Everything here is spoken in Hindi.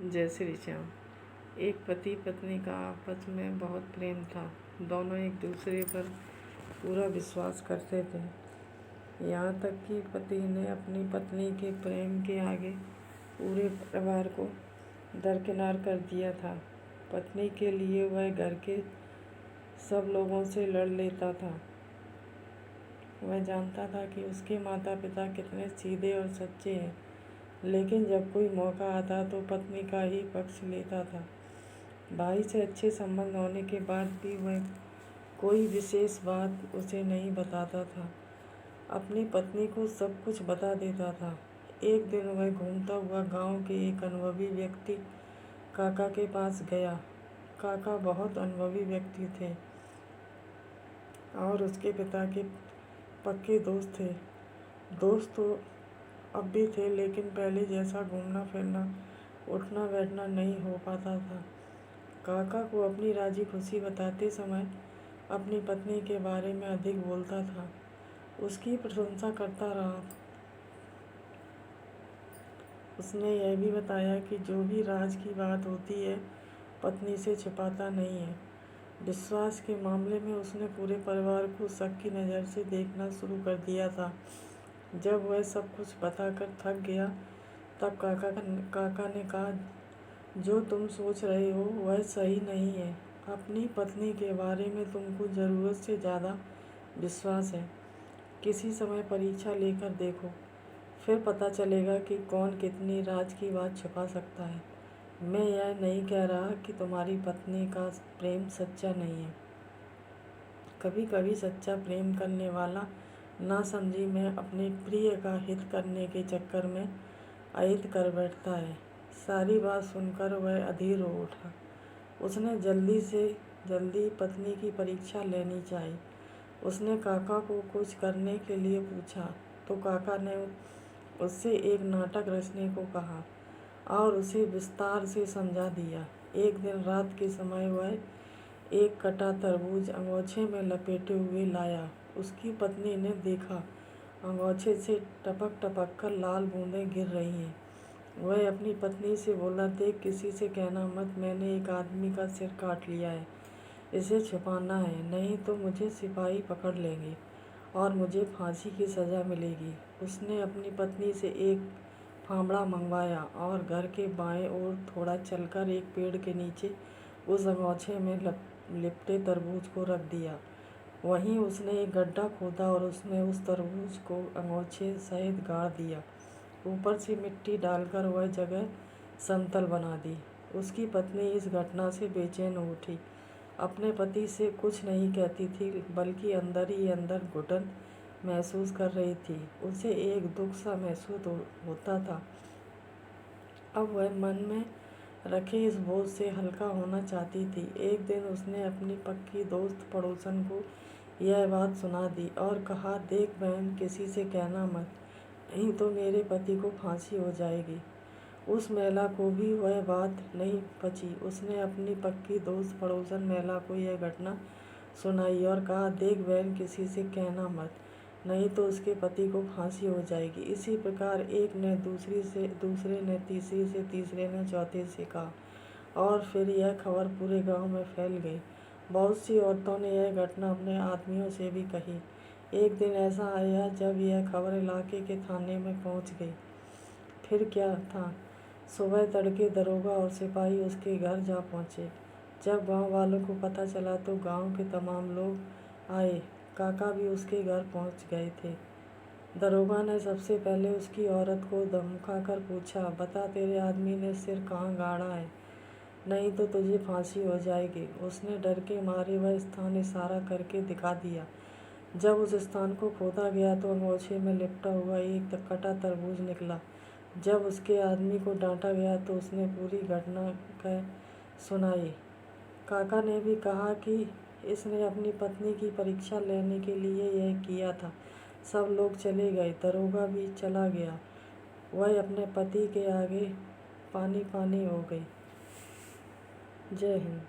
जय श्री श्याम। एक पति पत्नी का आपस में बहुत प्रेम था। दोनों एक दूसरे पर पूरा विश्वास करते थे। यहाँ तक कि पति ने अपनी पत्नी के प्रेम के आगे पूरे परिवार को दरकिनार कर दिया था। पत्नी के लिए वह घर के सब लोगों से लड़ लेता था। वह जानता था कि उसके माता पिता कितने सीधे और सच्चे हैं, लेकिन जब कोई मौका आता तो पत्नी का ही पक्ष लेता था। भाई से अच्छे संबंध होने के बाद भी वह कोई विशेष बात उसे नहीं बताता था। अपनी पत्नी को सब कुछ बता देता था। एक दिन वह घूमता हुआ गांव के एक अनुभवी व्यक्ति काका के पास गया। काका बहुत अनुभवी व्यक्ति थे और उसके पिता के पक्के दोस्त थे। दोस्त तो अब भी थे, लेकिन पहले जैसा घूमना फिरना उठना बैठना नहीं हो पाता था। काका को अपनी राजी खुशी बताते समय अपनी पत्नी के बारे में अधिक बोलता था, उसकी प्रशंसा करता रहा। उसने यह भी बताया कि जो भी राज की बात होती है पत्नी से छिपाता नहीं है। विश्वास के मामले में उसने पूरे परिवार को शक की नज़र से देखना शुरू कर दिया था। जब वह सब कुछ बताकर थक गया तब काका ने कहा, जो तुम सोच रहे हो वह सही नहीं है। अपनी पत्नी के बारे में तुमको ज़रूरत से ज़्यादा विश्वास है। किसी समय परीक्षा लेकर देखो, फिर पता चलेगा कि कौन कितनी राज की बात छुपा सकता है। मैं यह नहीं कह रहा कि तुम्हारी पत्नी का प्रेम सच्चा नहीं है। कभी कभी सच्चा प्रेम करने वाला नासमझी में अपने प्रिय का हित करने के चक्कर में अहित कर बैठता है। सारी बात सुनकर वह अधीर हो उठा। उसने जल्दी से जल्दी पत्नी की परीक्षा लेनी चाहिए। उसने काका को कुछ करने के लिए पूछा तो काका ने उससे एक नाटक रचने को कहा और उसे विस्तार से समझा दिया। एक दिन रात के समय वह एक कटा तरबूज अंगोछे में लपेटे हुए लाया। उसकी पत्नी ने देखा, अंगोछे से टपक टपक कर लाल बूंदें गिर रही हैं। वह अपनी पत्नी से बोला, देख, किसी से कहना मत, मैंने एक आदमी का सिर काट लिया है। इसे छिपाना है, नहीं तो मुझे सिपाही पकड़ लेंगे और मुझे फांसी की सज़ा मिलेगी। उसने अपनी पत्नी से एक फावड़ा मंगवाया और घर के बाएं ओर थोड़ा चलकर एक पेड़ के नीचे उस अंगोछे में लिपटे तरबूज को रख दिया। वहीं उसने एक गड्ढा खोदा और उसमें उस तरबूज को अंगोछे सहित गाड़ दिया। ऊपर से मिट्टी डालकर वह जगह समतल बना दी। उसकी पत्नी इस घटना से बेचैन हो उठी। अपने पति से कुछ नहीं कहती थी, बल्कि अंदर ही अंदर घुटन महसूस कर रही थी। उसे एक दुख सा महसूस होता था। अब वह मन में रखे इस बोझ से हल्का होना चाहती थी। एक दिन उसने अपनी पक्की दोस्त पड़ोसन को यह बात सुना दी और कहा, देख बहन, किसी से कहना मत, नहीं तो मेरे पति को फांसी हो जाएगी। उस महिला को भी वह बात नहीं पची। उसने अपनी पक्की दोस्त पड़ोसन महिला को यह घटना सुनाई और कहा, देख बहन, किसी से कहना मत, नहीं तो उसके पति को फांसी हो जाएगी। इसी प्रकार एक ने दूसरे ने तीसरी से, तीसरे ने चौथे से कहा और फिर यह खबर पूरे गांव में फैल गई। बहुत सी औरतों ने यह घटना अपने आदमियों से भी कही। एक दिन ऐसा आया जब यह खबर इलाके के थाने में पहुंच गई। फिर क्या था, सुबह तड़के दरोगा और सिपाही उसके घर जा पहुंचे। जब गांव वालों को पता चला तो गांव के तमाम लोग आए। काका भी उसके घर पहुंच गए थे। दरोगा ने सबसे पहले उसकी औरत को धमकाकर पूछा, बता, तेरे आदमी ने सिर कहाँ गाड़ा है, नहीं तो तुझे फांसी हो जाएगी। उसने डर के मारे वह स्थान इशारा करके दिखा दिया। जब उस स्थान को खोदा गया तो अंगोछे में लिपटा हुआ एक कटा तरबूज निकला। जब उसके आदमी को डांटा गया तो उसने पूरी घटना कह सुनाई। काका ने भी कहा कि इसने अपनी पत्नी की परीक्षा लेने के लिए यह किया था। सब लोग चले गए, दरोगा भी चला गया। वह अपने पति के आगे पानी पानी हो गई। जय हिंद।